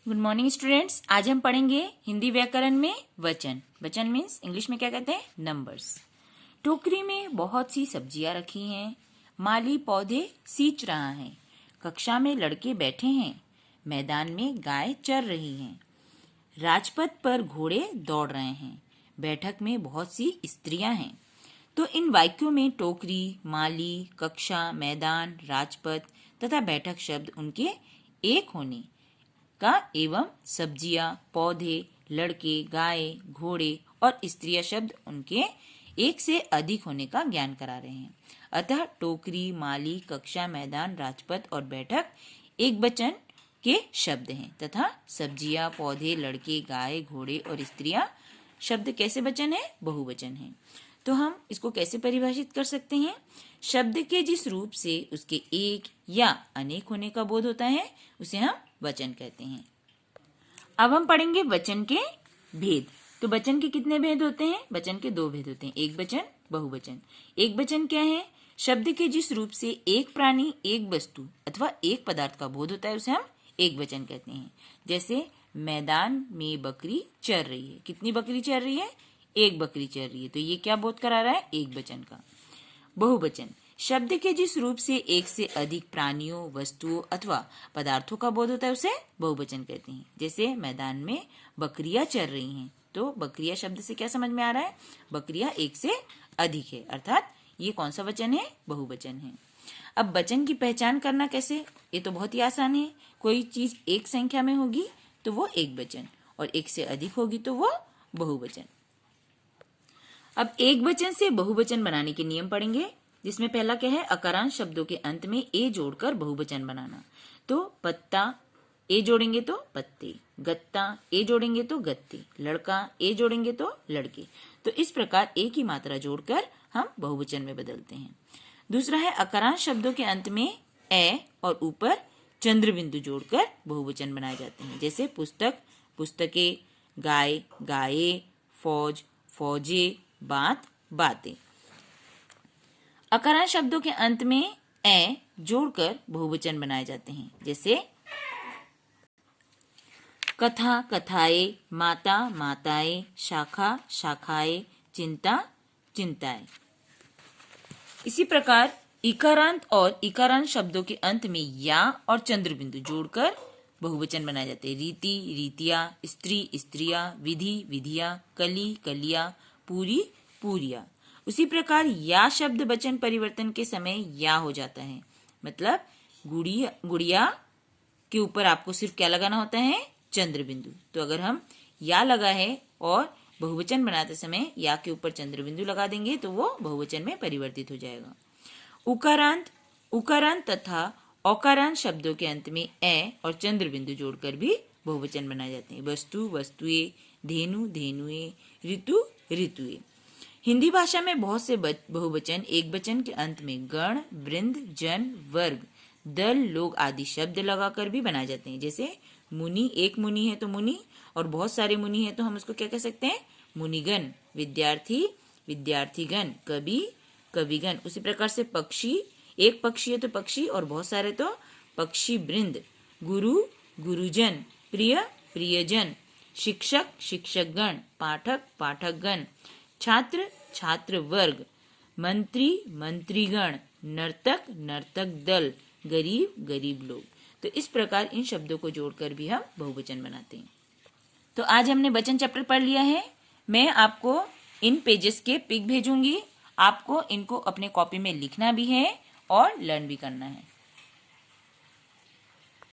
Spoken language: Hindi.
Good morning students. आज हम पढ़ेंगे हिंदी व्याकरण में वचन। वचन मीन्स इंग्लिश में क्या कहते हैं, नंबर्स। टोकरी में बहुत सी सब्जियां रखी हैं। माली पौधे सींच रहा है। कक्षा में लड़के बैठे हैं। मैदान में गाय चर रही हैं। राजपथ पर घोड़े दौड़ रहे हैं। बैठक में बहुत सी स्त्रियां हैं। तो इन वाक्यों में टोकरी, माली, कक्षा, मैदान, राजपथ तथा बैठक शब्द उनके एक होने का एवं सब्जियां, पौधे, लड़के, गाय, घोड़े और स्त्रियां शब्द उनके एक से अधिक होने का ज्ञान करा रहे हैं। अतः टोकरी, माली, कक्षा, मैदान, राजपथ और बैठक एक वचन के शब्द हैं तथा सब्जियां, पौधे, लड़के, गाय, घोड़े और स्त्रियां शब्द कैसे वचन है, बहुवचन है। तो हम इसको कैसे परिभाषित कर सकते हैं? शब्द के जिस रूप से उसके एक या अनेक होने का बोध होता है उसे हम वचन कहते हैं। अब हम पढ़ेंगे वचन के भेद। तो वचन के कितने भेद होते हैं? वचन के दो भेद होते हैं, एक वचन, बहुवचन। एक वचन क्या है? शब्द के जिस रूप से एक प्राणी, एक वस्तु अथवा एक पदार्थ का बोध होता है उसे हम एक वचन कहते हैं। जैसे मैदान में बकरी चर रही है। कितनी बकरी चर रही है? एक बकरी चर रही है। तो ये क्या बोध करा रहा है? एक वचन का। बहुवचन शब्द के जिस रूप से एक से अधिक प्राणियों, वस्तुओं अथवा पदार्थों का बोध होता है उसे बहुवचन कहते हैं। जैसे मैदान में बकरियां चर रही हैं। तो बकरियां शब्द से क्या समझ में आ रहा है? बकरियां एक से अधिक है, अर्थात ये कौन सा वचन है? बहुवचन है। अब वचन की पहचान करना कैसे? ये तो बहुत ही आसान है। कोई चीज एक संख्या में होगी तो वो एक वचन, और एक से अधिक होगी तो वो बहुवचन। अब एक वचन से बहुवचन बनाने के नियम पढ़ेंगे, जिसमें पहला क्या है? अकारांश शब्दों के अंत में ए जोड़कर बहुवचन बनाना। तो पत्ता ए जोड़ेंगे तो पत्ते, गत्ता ए जोड़ेंगे तो गत्ते, लड़का ए जोड़ेंगे तो लड़के। तो इस प्रकार ए की मात्रा जोड़कर हम बहुवचन में बदलते हैं। दूसरा है अकारांश शब्दों के अंत में ए और ऊपर चंद्र बिंदु जोड़कर बहुवचन बनाए जाते हैं। जैसे पुस्तक, पुस्तकें, गाय, गाये, फौज, फौजे, बात, बातें। अकारांश शब्दों के अंत में ए जोड़कर बहुवचन बनाए जाते हैं। जैसे कथा, कथाएं, माता, माताएं, शाखा, शाखाएं, चिंता, चिंताएं। इसी प्रकार इकारांत और इकारांत शब्दों के अंत में या और चंद्र बिंदु जोड़कर बहुवचन बनाए जाते हैं। रीति, रीतियां, स्त्री, स्त्रियां, विधि, विधियां, कली, कलियां, पूरी, पूरिया। उसी प्रकार या शब्द वचन परिवर्तन के समय या हो जाता है। मतलब गुड़िया, गुड़िया के ऊपर आपको सिर्फ क्या लगाना होता है? चंद्र बिंदु। तो अगर हम या लगा है और बहुवचन बनाते समय या के ऊपर चंद्र बिंदु लगा देंगे तो वो बहुवचन में परिवर्तित हो जाएगा। उकारांत, उकारांत तथा औकारांत शब्दों के अंत में ए और चंद्र बिंदु जोड़कर भी बहुवचन बनाए जाते हैं। वस्तु, वस्तुएं, धेनु, धेनुएं, ऋतु, ऋतुएं। हिंदी भाषा में बहुत से बहुवचन एक वचन के अंत में गण, वृंद, जन, वर्ग, दल, लोग आदि शब्द लगाकर भी बनाए जाते हैं। जैसे मुनि, एक मुनि है तो मुनि, और बहुत सारे मुनि है तो हम उसको क्या कह सकते हैं? मुनिगण। विद्यार्थी, विद्यार्थीगण, कवि, कविगण। उसी प्रकार से पक्षी, एक पक्षी है तो पक्षी, और बहुत सारे तो पक्षी वृंद। गुरु, गुरुजन, प्रिय, प्रियजन, शिक्षक, शिक्षकगण, पाठक, पाठकगण, छात्र, छात्र वर्ग, मंत्री, मंत्रीगण, नर्तक, नर्तक दल, गरीब, गरीब लोग। तो इस प्रकार इन शब्दों को जोड़कर भी हम बहुवचन बनाते हैं। तो आज हमने वचन चैप्टर पढ़ लिया है। मैं आपको इन पेजेस के पिक भेजूंगी। आपको इनको अपने कॉपी में लिखना भी है और लर्न भी करना है।